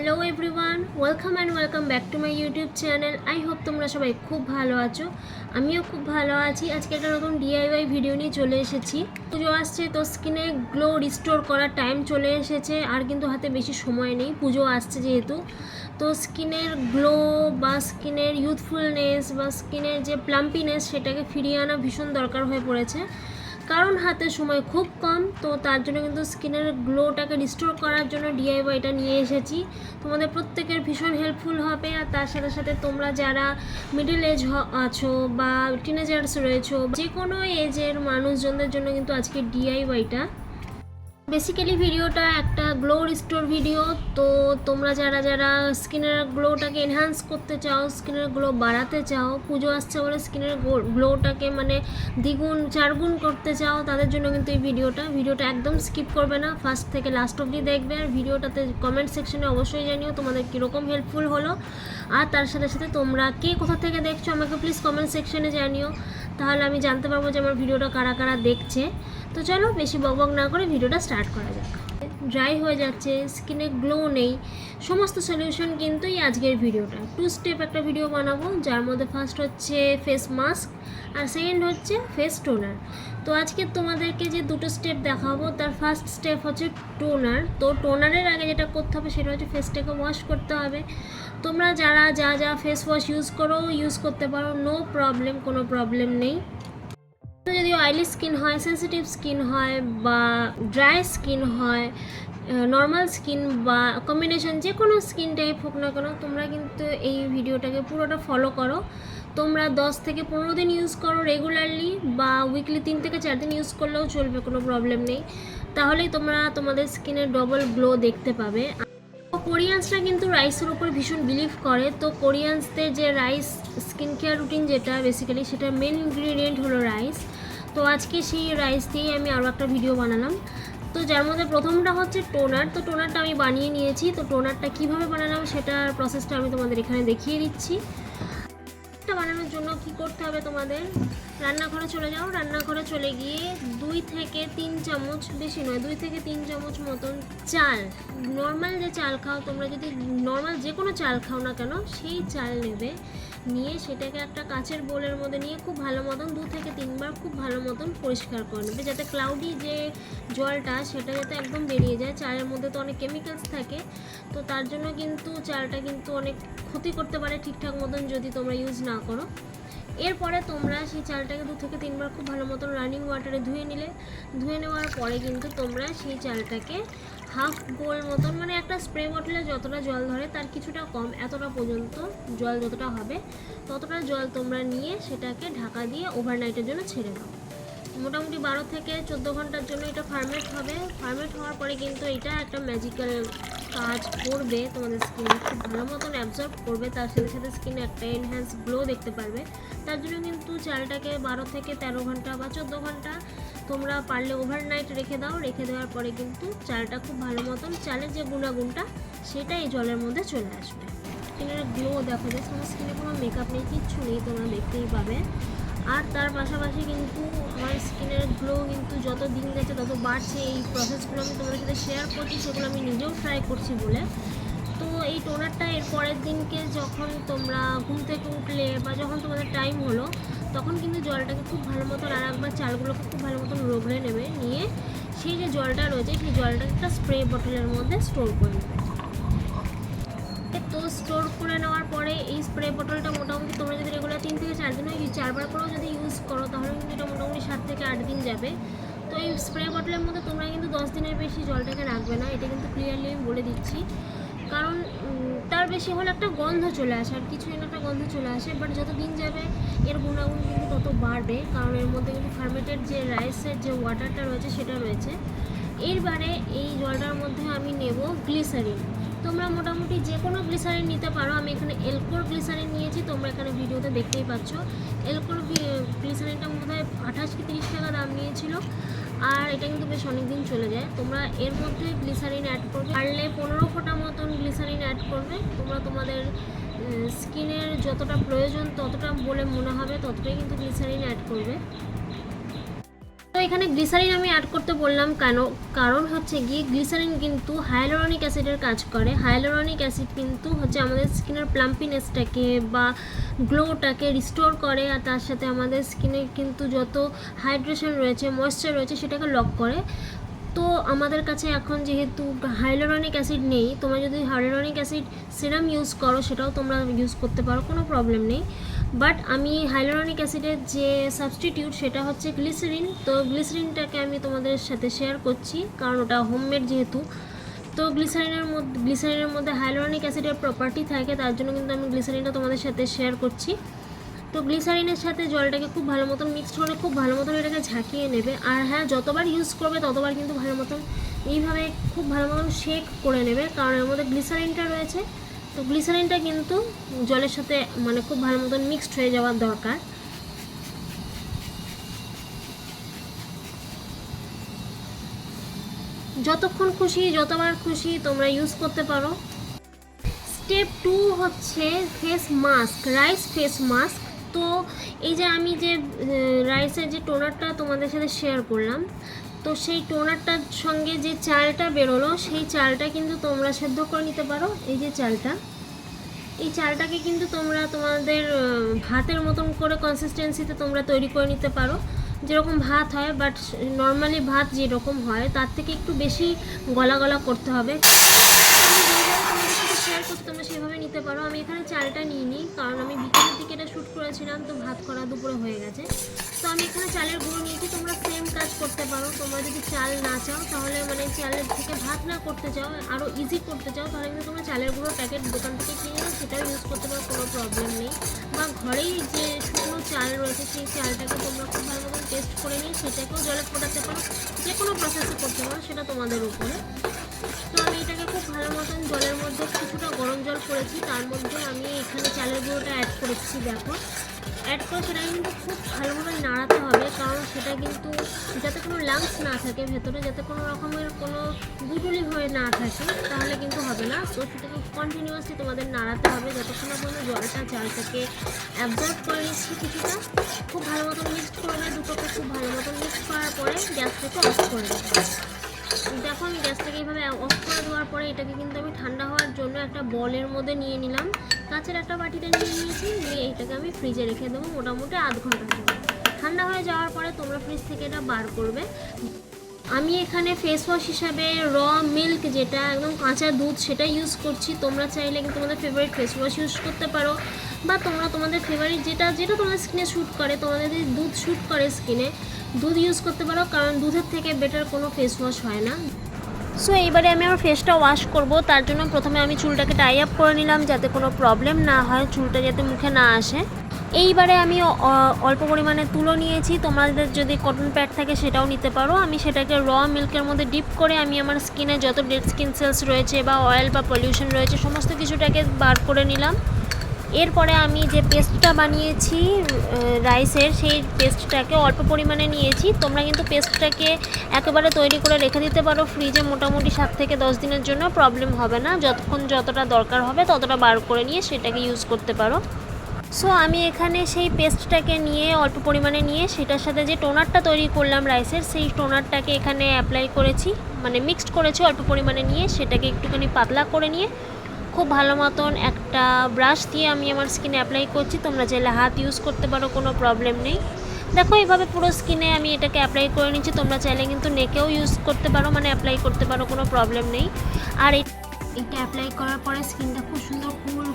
Hello everyone, welcome back to my YouTube channel. I hope তোমরা সবাই খুব ভালো আছো, আমিও খুব ভালো আছি। আজকে একটা নতুন ডিআইওয়াই ভিডিও নিয়ে চলে এসেছি। পুজো আসছে তো স্কিনে গ্লো রিস্টোর করার টাইম চলে এসেছে, আর কিন্তু হাতে বেশি সময় নেই, পুজো আসছে যেহেতু। তো স্কিনের গ্লো বা স্কিনের ইউথফুলনেস বা স্কিনের যে প্লাম্পিনেস সেটাকে ফিরিয়ে আনা ভীষণ দরকার হয়ে পড়েছে, কারণ হাতে সময় খুব কম। তো তার জন্য কিন্তু স্কিনের গ্লোটাকে রিস্টোর করার জন্য ডিআইওয়াইটা নিয়ে এসেছি। তোমাদের প্রত্যেকের ভীষণ হেল্পফুল হবে। আর তার সাথে সাথে তোমরা যারা মিডল এজ আছো বা টিনেজার্স রয়েছো, যে কোনো এজের মানুষজনদের জন্য কিন্তু আজকে ডিআইওয়াইটা। বেসিক্যালি ভিডিওটা একটা গ্লো রিস্টোর ভিডিও। তো তোমরা যারা স্কিনের গ্লোটাকে এনহ্যান্স করতে চাও, স্কিনের গ্লো বাড়াতে চাও, পুজো আসছে বলে স্কিনের গ্লোটাকে মানে দ্বিগুণ চারগুণ করতে চাও, তাদের জন্য কিন্তু এই ভিডিওটা একদম স্কিপ করবে না, ফার্স্ট থেকে লাস্ট অবধি দেখবে। আর ভিডিওটাতে কমেন্ট সেকশনে অবশ্যই জানিও তোমাদের কীরকম হেল্পফুল হলো। আর তার সাথে সাথে তোমরা কে কোথা থেকে দেখছো আমাকে প্লিজ কমেন্ট সেকশনে জানিও, তাহলে আমি জানতে পারবো যে আমার ভিডিওটা কারা কারা দেখছে। তো চলো বেশি বকবক না করে ভিডিওটা স্টার্ট করা যাক। ড্রাই হয়ে যাচ্ছে, স্কিনে গ্লো নেই, সমস্ত সলিউশন কিন্তু এই আজকের ভিডিওটা। 2 স্টেপ একটা ভিডিও বানাবো, যার মধ্যে ফার্স্ট হচ্ছে ফেস মাস্ক আর সেকেন্ড হচ্ছে ফেস টোনার। তো আজকে তোমাদেরকে যে দুটো স্টেপ দেখাবো, তার ফার্স্ট স্টেপ হচ্ছে টোনার। তো টোনারের আগে যেটা করতে হবে সেটা হচ্ছে ফেসটাকে ওয়াশ করতে হবে। তোমরা যারা যা ফেস ওয়াশ ইউজ করতে পারো, নো প্রবলেম, কোনো প্রবলেম নেই। যদি অয়েলি স্কিন হয়, সেন্সিটিভ স্কিন হয় বা ড্রাই স্কিন হয়, নর্মাল স্কিন বা কম্বিনেশন যে কোনো স্কিন টাইপ হোক না কেন, তোমরা কিন্তু এই ভিডিওটাকে পুরোটা ফলো করো। তোমরা 10 থেকে 15 দিন ইউজ করো রেগুলারলি, বা উইকলি 3 থেকে 4 দিন ইউজ করলেও চলবে, কোনো প্রবলেম নেই। তাহলেই তোমরা তোমাদের স্কিনের ডবল গ্লো দেখতে পাবে। কোরিয়ানসরা কিন্তু রাইসের উপর ভীষণ বিলিভ করে। তো কোরিয়ানসদের যে রাইস স্কিন কেয়ার রুটিন যেটা বেসিক্যালি, সেটার মেন ইনগ্রিডিয়েন্ট হলো রাইস। তো আজকে সেই রাইস দিয়েই আমি আরও একটা ভিডিও বানালাম। তো যার মধ্যে প্রথমটা হচ্ছে টোনার। তো টোনারটা আমি বানিয়ে নিয়েছি। তো টোনারটা কীভাবে বানালাম সেটার প্রসেসটা আমি তোমাদের এখানে দেখিয়ে দিচ্ছি। বানানোর জন্য কি করতে হবে, তোমাদের রান্নাঘরে চলে যাও। রান্নাঘরে চলে গিয়ে 2 থেকে 3 চামচ, বেশি নয় 2 থেকে 3 চামচ মতন চাল, নর্মাল যে চাল খাও তোমরা, যদি নর্মাল যে কোনো চাল খাও না কেন, সেই চাল নেবে। নিয়ে সেটাকে একটা কাচের বোলের মধ্যে নিয়ে খুব ভালো মতন 2 থেকে 3 বার খুব ভালো মতন পরিষ্কার করে নেবে, যাতে ক্লাউডি যে জলটা সেটা যাতে একদম বেরিয়ে যায়। চালের মধ্যে তো অনেক কেমিক্যালস থাকে, তো তার জন্য কিন্তু চালটা কিন্তু অনেক ক্ষতি করতে পারে ঠিকঠাক মতন যদি তোমরা ইউজ না করো। এরপরে তোমরা সেই চালটাকে 2 থেকে 3 বার খুব ভালো মতন রানিং ওয়াটারে ধুয়ে নিলে। ধুয়ে নেওয়ার পরে কিন্তু তোমরা সেই চালটাকে হাফ বোল মতন, মানে একটা স্প্রে বটলে যতটা জল ধরে তার কিছুটা কম, এতটা পর্যন্ত জল যতটা হবে ততটা জল তোমরা নিয়ে সেটাকে ঢাকা দিয়ে ওভারনাইটের জন্য ছেড়ে দাও। মোটামুটি 12 থেকে 14 ঘন্টার জন্য এটা ফার্মেট হবে। ফার্মেট হওয়ার পরে কিন্তু এটা একটা ম্যাজিক্যাল কাজ করবে, তোমাদের স্কিনে খুব ভালো মতন অ্যাবজর্ব করবে, তার সাথে সাথে স্কিনে একটা এনহ্যান্স গ্লো দেখতে পারবে। তার জন্য কিন্তু চালটাকে 12 থেকে 13 ঘন্টা বা 14 ঘন্টা তোমরা পারলে ওভারনাইট রেখে দাও। রেখে দেওয়ার পরে কিন্তু চালটা খুব ভালো মতন, চালের যে গুণাগুণটা সেটা এই জলের মধ্যে চলে আসবে। স্কিনের গ্লো দেখো, যে তোমার স্কিনে কোনো মেকআপ নেই, কিচ্ছু নেই, তোমরা দেখতেই পাবে। আর তার পাশাপাশি কিন্তু আমার স্কিনের গ্লো কিন্তু যত দিন যাচ্ছে তত বাড়ছে। এই প্রসেসগুলো আমি তোমাদের সাথে শেয়ার করছি, সেগুলো আমি নিজেও ট্রাই করছি বলে। তো এই টোনারটা এর পরের দিনকে যখন তোমরা ঘুম থেকে উঠলে বা যখন তোমাদের টাইম হলো, তখন কিন্তু জলটাকে খুব ভালো মতন আর একবার চালগুলোকে খুব ভালো মতন রগড়ে নেবে। নিয়ে সেই যে জলটা রয়েছে সেই জলটাকে একটা স্প্রে বটলের মধ্যে স্টোর করে নেবে। তো স্টোর করে নেওয়ার পরে এই স্প্রে বোতলটা মোটামুটি তোমরা যদি রেগুলার 3 থেকে 4 দিনও 4 বার করেও যদি ইউজ করো, তাহলে কিন্তু এটা মোটামুটি 7 থেকে 8 দিন যাবে। তো এই স্প্রে বোতলের মধ্যে তোমরা কিন্তু 10 দিনের বেশি জলটাকে রাখবে না, এটা কিন্তু ক্লিয়ারলি আমি বলে দিচ্ছি। কারণ তার বেশি হলে একটা গন্ধ চলে আসে, আর কিছুই না, একটা গন্ধ চলে আসে। বাট যত দিন যাবে এর গুণাগুণ কিন্তু তত বাড়বে, কারণ এর মধ্যে কিন্তু ফার্মেটেড যে রাইসের যে ওয়াটারটা রয়েছে সেটা রয়েছে। এরবারে এই জলটার মধ্যে আমি নেব গ্লিসারিন। তোমরা মোটামুটি যে কোনো গ্লিসারিন নিতে পারো। আমি এখানে এলকোর গ্লিসারিন নিয়েছি, তোমরা এখানে ভিডিওতে দেখতেই পাচ্ছ। এলকোর গ্লিসারিনটা বোধহয় 28 কি 30 টাকা দাম নিয়েছিল, আর এটা কিন্তু বেশ অনেক দিন চলে যায়। তোমরা এর মধ্যে গ্লিসারিন অ্যাড করবে, পারলে 15 ফোঁটা মতন গ্লিসারিন অ্যাড করবে। তোমরা তোমাদের স্কিনের যতটা প্রয়োজন ততটা বলে মনে হবে ততটাই কিন্তু গ্লিসারিন অ্যাড করবে। তো এখানে গ্লিসারিন আমি অ্যাড করতে বললাম কেন, কারণ হচ্ছে গিয়ে গ্লিসারিন কিন্তু হাইলোরনিক অ্যাসিডের কাজ করে। হাইলোরনিক অ্যাসিড কিন্তু হচ্ছে আমাদের স্কিনের প্লাম্পিনেসটাকে বা গ্লোটাকে রিস্টোর করে, আর তার সাথে আমাদের স্কিনের কিন্তু যত হাইড্রেশন রয়েছে, ময়েশ্চার রয়েছে সেটাকে লক করে। তো আমাদের কাছে এখন যেহেতু হাইলোরনিক অ্যাসিড নেই, তোমরা যদি হাইলোরনিক অ্যাসিড সিরাম ইউজ করো সেটাও তোমরা ইউজ করতে পারো, কোনো প্রবলেম নেই। বাট আমি হাইলোরনিক অ্যাসিডের যে সাবস্টিটিউট সেটা হচ্ছে গ্লিসারিন। তো গ্লিসারিনটাকে আমি তোমাদের সাথে শেয়ার করছি কারণ ওটা হোমমেড যেহেতু। তো গ্লিসারিনের মধ্যে হাইলোরনিক অ্যাসিডের প্রপার্টি থাকে, তার জন্য কিন্তু আমি গ্লিসারিনটা তোমাদের সাথে শেয়ার করছি। তো গ্লিসারিনের সাথে জলটাকে খুব ভালো মতন মিক্সড করে খুব ভালো মতন এটাকে ঝাঁকিয়ে নেবে। আর হ্যাঁ, যতবার ইউজ করবে ততবার কিন্তু ভালো মতন এইভাবে খুব ভালো মতন শেক করে নেবে, কারণ এর মধ্যে গ্লিসারিনটা রয়েছে। তো গ্লিসারিনটা কিন্তু জলের সাথে মানে খুব ভালো মতন মিক্সড হয়ে যাওয়ার দরকার। যতক্ষণ খুশি যতবার খুশি তোমরা ইউজ করতে পারো। স্টেপ 2 হচ্ছে face mask, rice face mask. তো এই যে আমি যে রাইসের যে টোনারটা তোমাদের সাথে শেয়ার করলাম, তো সেই টোনারটার সঙ্গে যে চালটা বেরোলো সেই চালটা কিন্তু তোমরা সেদ্ধ করে নিতে পারো। এই যে চালটা, এই চালটাকে কিন্তু তোমরা তোমাদের ভাতের মতন করে কনসিস্টেন্সিতে তোমরা তৈরি করে নিতে পারো, যেরকম ভাত হয়, বাট নর্মালি ভাত যেরকম হয় তার থেকে একটু বেশি গলা গলা করতে হবে। শেয়ার করতে তোমরা সেভাবে নিতে পারো। আমি এখানে চালটা নিইনি কারণ আমি বিকেলের দিকে এটা শ্যুট করেছিলাম, তো ভাত করা দুপুরে হয়ে গেছে। তো আমি এখানে চালের গুঁড়ো নিয়েছি, তোমরা সেম কাজ করতে পারো। তোমরা যদি চাল না চাও তাহলে মানে চালের থেকে ভাত না করতে চাও, আরও ইজি করতে চাও, তাহলে কিন্তু তোমরা চালের গুঁড়ো প্যাকেট দোকান থেকে কিনে নাও, সেটাও ইউজ করতে পারো, কোনো প্রবলেম নেই। বা ঘরেই যে শুকনো চাল রয়েছে সেই চালটাকে তোমরা খুব ভালো মতন টেস্ট করে নিয়ে সেটাকেও জলে ফোটাতে পারো, যে কোনো প্রসেসে করতে পারো, সেটা তোমাদের উপরে। তো আমি এটাকে খুব ভালো মতন জলের মধ্যে কিছুটা গরম জল করেছি, তার মধ্যে আমি এখানে চালের গুঁড়োটা অ্যাড করেছি। দেখো অ্যাড করে সেটাকে কিন্তু খুব ভালো মতন নাড়াতে হবে, কারণ সেটা কিন্তু যাতে কোনো লাংস না থাকে ভেতরে, যাতে কোনো রকমের কোনো গুটুলি হয়ে না থাকে, তাহলে কিন্তু হবে না। তো সেটাকে কন্টিনিউয়াসলি তোমাদের নাড়াতে হবে যতক্ষণ না পর্যন্ত জলটা চালটাকে অ্যাবজর্ব করে নিচ্ছি কিছুটা। খুব ভালো মতন মিক্সড করবে, দুটোকে খুব ভালো মতন মিক্সড করার পরে গ্যাসটাকে অফ করে দেবে। দেখো আমি গ্যাসটাকে এইভাবে অফ করে দেওয়ার পরে এটাকে কিন্তু আমি ঠান্ডা হওয়ার জন্য একটা বলের মধ্যে নিয়ে নিলাম, কাঁচের একটা বাটিতে নিয়ে নিয়েছি, নিয়ে এইটাকে আমি ফ্রিজে রেখে দেবো মোটামুটি আধ ঘন্টার জন্য। ঠান্ডা হয়ে যাওয়ার পরে তোমরা ফ্রিজ থেকে এটা বার করবে। আমি এখানে ফেস ওয়াশ হিসাবে র মিল্ক, যেটা একদম কাঁচা দুধ, সেটা ইউজ করছি। তোমরা চাইলে কিন্তু তোমাদের ফেভারিট ফেস ওয়াশ ইউজ করতে পারো, বা তোমরা তোমাদের ফেভারিট যেটা তোমাদের স্কিনে শ্যুট করে, তোমাদের যদি দুধ শ্যুট করে স্কিনে, দুধ ইউজ করতে পারো, কারণ দুধের থেকে বেটার কোনো ফেস ওয়াশ হয় না। সো এইবারে আমি আমার ফেসটা ওয়াশ করব, তার জন্য প্রথমে আমি চুলটাকে টাই আপ করে নিলাম যাতে কোনো প্রবলেম না হয়, চুলটা যাতে মুখে না আসে। এইবারে আমি অল্প পরিমাণে তুলো নিয়েছি, তোমাদের যদি কটন প্যাড থাকে সেটাও নিতে পারো। আমি সেটাকে র মিল্কের মধ্যে ডিপ করে আমি আমার স্কিনে যত ডেড স্কিন সেলস রয়েছে বা অয়েল বা পলিউশন রয়েছে সমস্ত কিছুটাকে বার করে নিলাম। এরপরে আমি যে পেস্টটা বানিয়েছি রাইসের, সেই পেস্টটাকে অল্প পরিমাণে নিয়েছি। তোমরা কিন্তু পেস্টটাকে একেবারে তৈরি করে রেখে দিতে পারো ফ্রিজে মোটামুটি 7 থেকে 10 দিনের জন্য, প্রবলেম হবে না। যতক্ষণ যতটা দরকার হবে ততটা বার করে নিয়ে সেটাকে ইউজ করতে পারো। সো আমি এখানে সেই পেস্টটাকে নিয়ে অল্প পরিমাণে নিয়ে সেটার সাথে যে টোনারটা তৈরি করলাম রাইসের, সেই টোনারটাকে এখানে অ্যাপ্লাই করেছি, মানে মিক্সড করেছি অল্প পরিমাণে নিয়ে, সেটাকে একটুখানি পাতলা করে নিয়ে খুব ভালো মতন একটা ব্রাশ দিয়ে আমি আমার স্কিনে অ্যাপ্লাই করছি। তোমরা চাইলে হাত ইউজ করতে পারো, কোনো প্রবলেম নেই। দেখো এইভাবে পুরো স্কিনে আমি এটাকে অ্যাপ্লাই করে নিচ্ছি। তোমরা চাইলে কিন্তু নেকেও ইউজ করতে পারো, মানে অ্যাপ্লাই করতে পারো, কোনো প্রবলেম নেই। আর এটা অ্যাপ্লাই করার পরে স্কিনটা খুব সুন্দর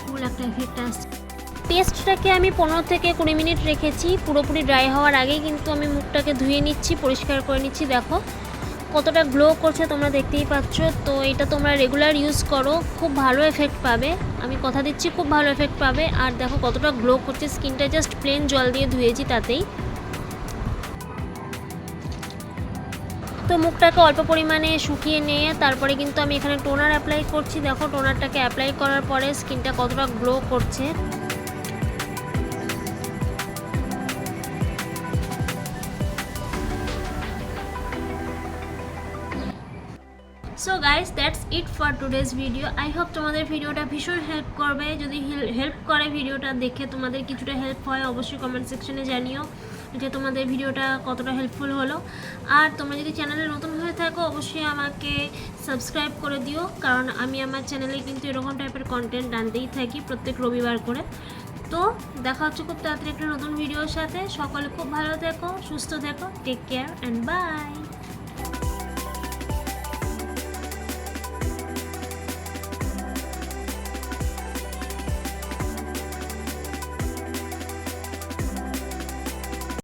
কুল একটা এফেক্ট আসছে। পেস্টটাকে আমি 15 থেকে 20 মিনিট রেখেছি, পুরোপুরি ড্রাই হওয়ার আগেই কিন্তু আমি মুখটাকে ধুয়ে নিচ্ছি, পরিষ্কার করে নিচ্ছি। দেখো কতটা গ্লো করছে তোমরা দেখতেই পাচ্ছ। তো এটা তোমরা রেগুলার ইউজ করো, খুব ভালো এফেক্ট পাবে, আমি কথা দিচ্ছি খুব ভালো এফেক্ট পাবে। আর দেখো কতটা গ্লো করছে, স্কিনটা জাস্ট প্লেন জল দিয়ে ধুয়েছি তাতেই। তো মুখটাকে অল্প পরিমাণে শুকিয়ে নিয়ে তারপরে কিন্তু আমি এখানে টোনার অ্যাপ্লাই করছি। দেখো টোনারটাকে অ্যাপ্লাই করার পরে স্কিনটা কতটা গ্লো করছে। So guys, that's it for today's video. I hope তোমাদের ভিডিওটা ভীষণ হেল্প করবে। যদি হেল্প করে ভিডিওটা দেখে তোমাদের কিছুটা হেল্প হয় অবশ্যই কমেন্ট সেকশনে জানিও। যে তোমাদের ভিডিওটা কতটা হেল্পফুল হলো। আর তোমরা যদি চ্যানেলে নতুন হয়ে থাকো অবশ্যই আমাকে সাবস্ক্রাইব করে দিও, কারণ আমি আমার চ্যানেলে কিন্তু এরকম টাইপের কন্টেন্ট আনতেই থাকি প্রত্যেক রবিবার করে। তো দেখা হচ্ছে খুব তাড়াতাড়ি একটা নতুন ভিডিওর সাথে। সকলে খুব ভালো থেকো, সুস্থ থেকো, টেক কেয়ার অ্যান্ড বাই।